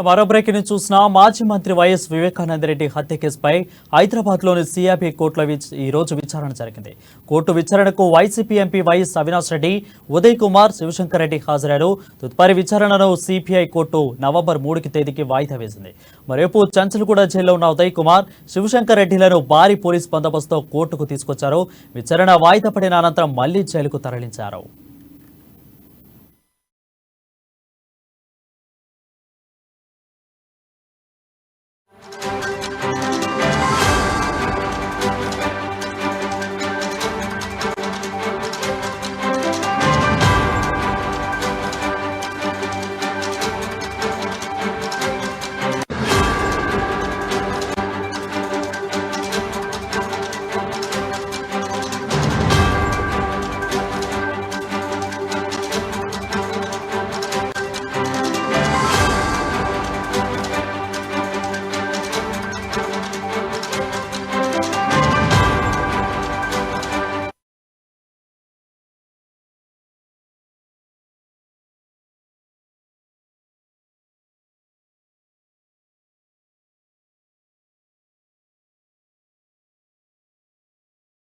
మరో breaking news చూసిన మాజీ మంత్రి వైఎస్ వివేకానందరెడ్డి హత్య కేసుపై హైదరాబాద్లోని సిఆర్పీ కోర్టులో ఈ రోజు విచారణ జరిగింది. కోర్టు విచారణకు YCP MP YS Avinash Reddy, Uday Kumar, Shivashankar Reddy హాజరయ్యారు. తదుపరి విచారణను సిపిఐ కోర్టు నవంబర్ 3కి తేదీకి వాయిదా వేసింది. మరోవైపు చంచల్గూడ జైల్లో ఉన్న ఉదయ్ కుమార్, శివశంకర్ రెడ్డిలను భారీ పోలీస్ బందోబస్తుతో కోర్టుకు తీసుకొచ్చారు. విచారణ వాయిదా పడిన అనంతరం మళ్లీ జైలుకు తరలించారు.